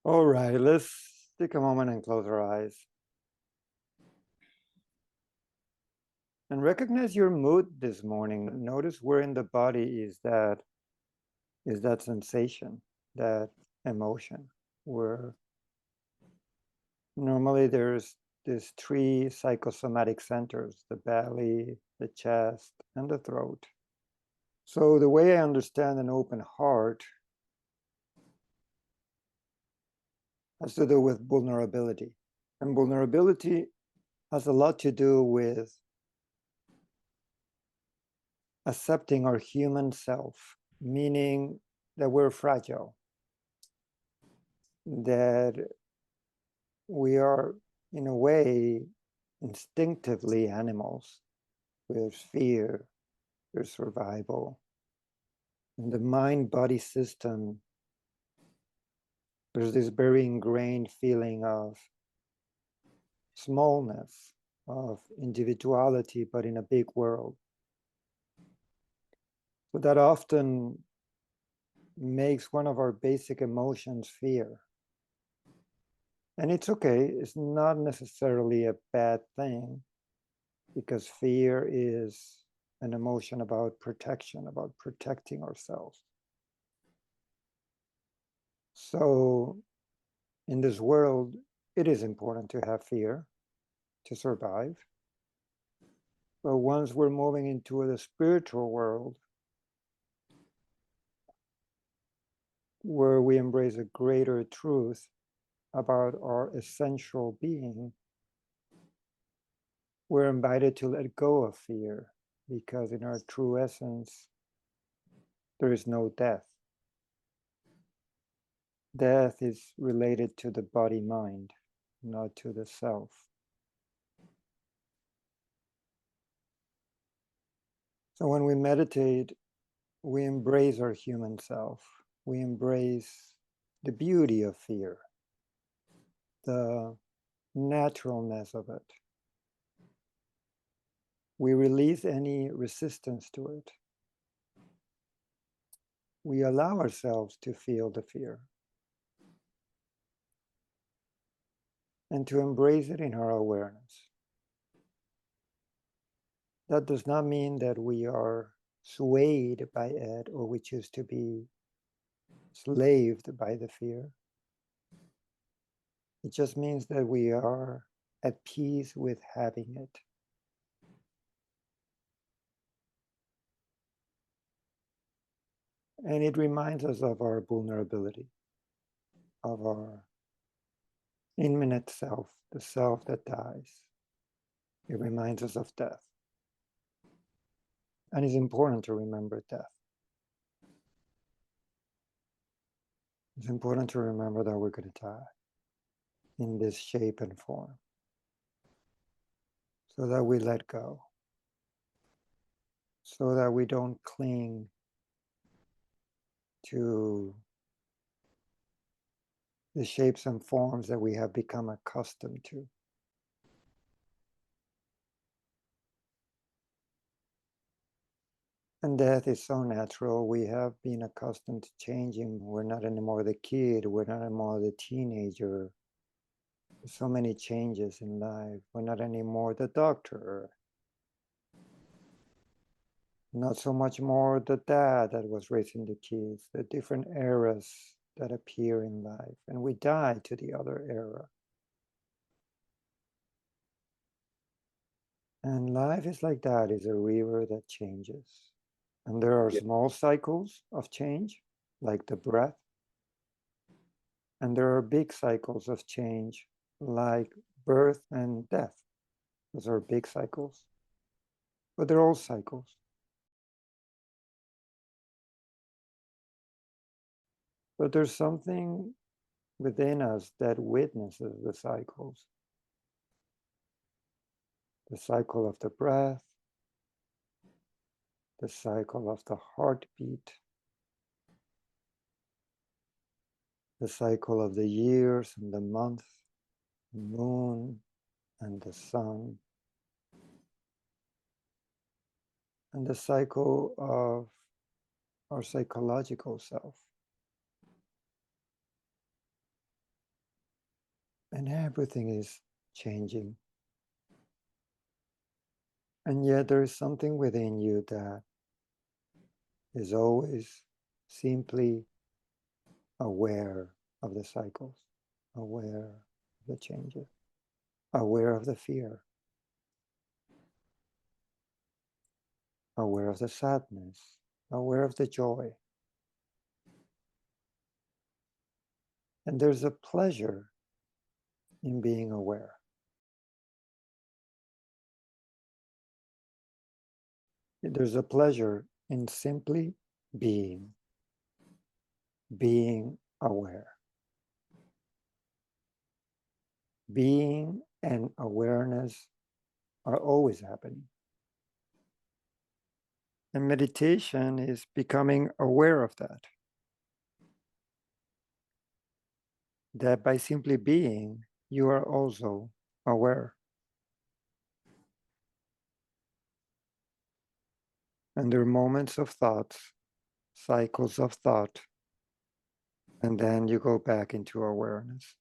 All right, let's take a moment and close our eyes. And recognize your mood this morning. Notice where in the body is that sensation, that emotion, where normally there's these three psychosomatic centers: the belly, the chest, and the throat. So the way I understand an open heart has to do with vulnerability. And vulnerability has a lot to do with accepting our human self, meaning that we're fragile, that we are, in a way, instinctively animals. There's fear, there's survival. In the mind-body system, there's this very ingrained feeling of smallness, of individuality, but in a big world. So that often makes one of our basic emotions fear. And it's okay, it's not necessarily a bad thing, because fear is an emotion about protection, about protecting ourselves. So in this world, it is important to have fear to survive. But once we're moving into the spiritual world, where we embrace a greater truth about our essential being, we're invited to let go of fear, because in our true essence, there is no death. Death is related to the body-mind, not to the self. So when we meditate, we embrace our human self. We embrace the beauty of fear, the naturalness of it. We release any resistance to it. We allow ourselves to feel the fear and to embrace it in our awareness. That does not mean that we are swayed by it or we choose to be slaved by the fear. It just means that we are at peace with having it. And it reminds us of our vulnerability, of our imminent self, the self that dies. It reminds us of death. And it's important to remember death. It's important to remember that we're going to die in this shape and form, so that we let go, so that we don't cling to the shapes and forms that we have become accustomed to. And death is so natural. We have been accustomed to changing. We're not anymore the kid. We're not anymore the teenager. There's so many changes in life. We're not anymore the doctor. Not so much more the dad that was raising the kids. The different eras that appear in life. And we die to the other era. And life is like that. It's a river that changes. And there are small cycles of change, like the breath. And there are big cycles of change, like birth and death. Those are big cycles. But they're all cycles. But there's something within us that witnesses the cycles. The cycle of the breath, the cycle of the heartbeat, the cycle of the years and the month, the moon and the sun, and the cycle of our psychological self. and everything is changing. And yet there is something within you that is always simply aware of the cycles, aware of the changes, aware of the fear, aware of the sadness, aware of the joy. And there's a pleasure in being aware. There's a pleasure in simply being aware. Being and awareness are always happening. And meditation is becoming aware of that. That by simply being, you are also aware. And there are moments of thoughts, cycles of thought, and then you go back into awareness.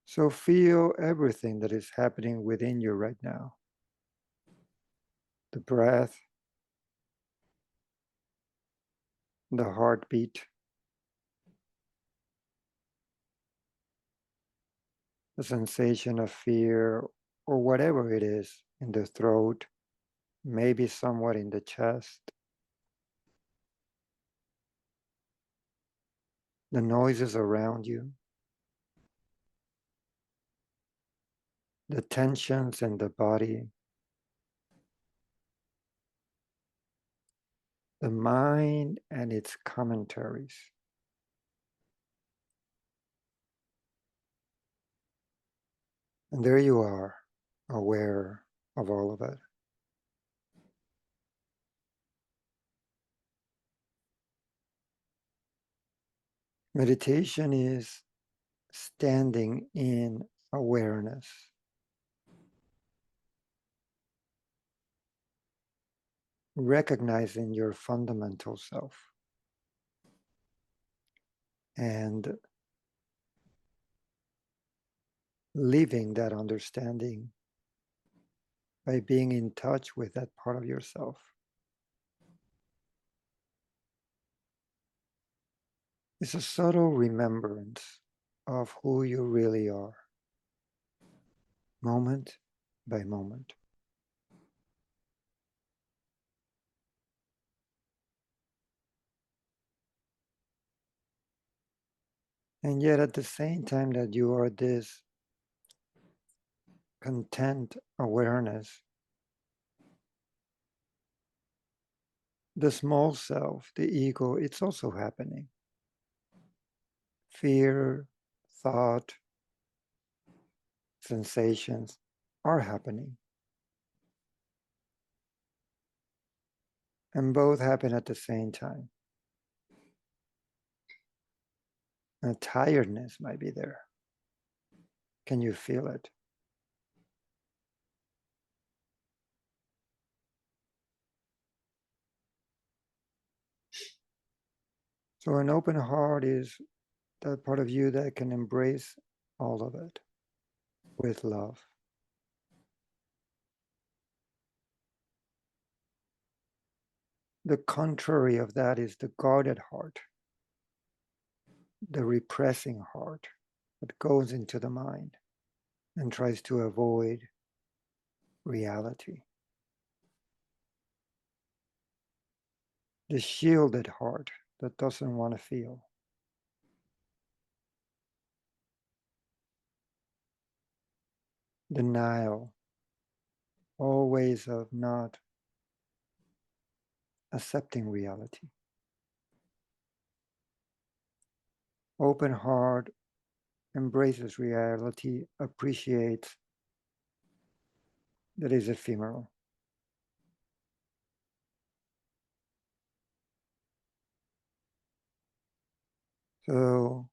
So feel everything that is happening within you right now. The breath, the heartbeat, the sensation of fear, or whatever it is in the throat, maybe somewhat in the chest. The noises around you, the tensions in the body, the mind and its commentaries. And there you are, aware of all of it. Meditation is standing in awareness. Recognizing your fundamental self and living that understanding by being in touch with that part of yourself. It's a subtle remembrance of who you really are, moment by moment. And yet at the same time that you are this content awareness, the small self, the ego, it's also happening. Fear, thought, sensations are happening. And both happen at the same time. And tiredness might be there. Can you feel it? So an open heart is that part of you that can embrace all of it with love. The contrary of that is the guarded heart, the repressing heart that goes into the mind and tries to avoid reality. The shielded heart that doesn't want to feel. Denial, always of not accepting reality. Open heart embraces reality, appreciates that is ephemeral. So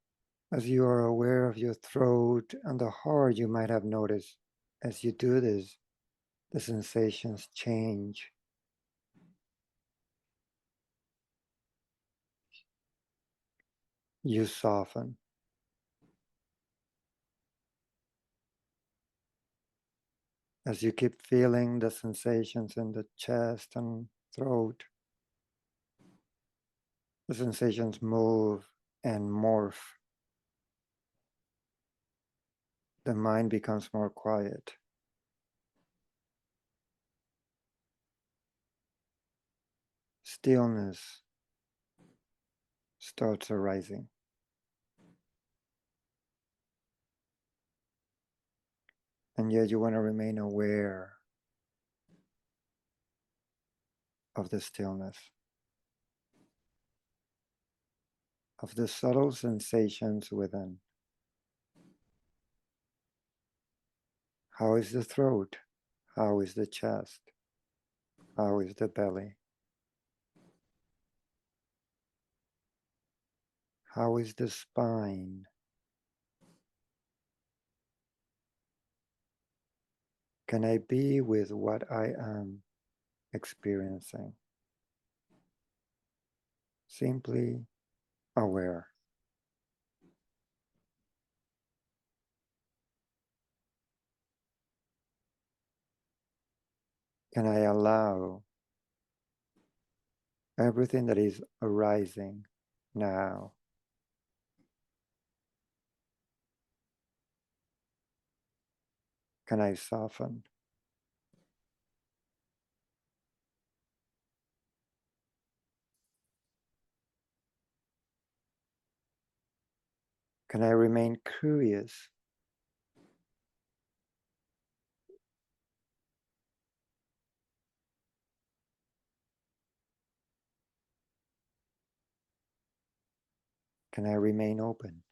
as you are aware of your throat and the heart, you might have noticed as you do this, the sensations change. you soften. As you keep feeling the sensations in the chest and throat, the sensations move and morph. The mind becomes more quiet. Stillness starts arising. And yet you want to remain aware of the stillness, of the subtle sensations within. How is the throat? How is the chest? How is the belly? How is the spine? Can I be with what I am experiencing? Simply aware. Can I allow everything that is arising now? Can I soften? Can I remain curious? Can I remain open?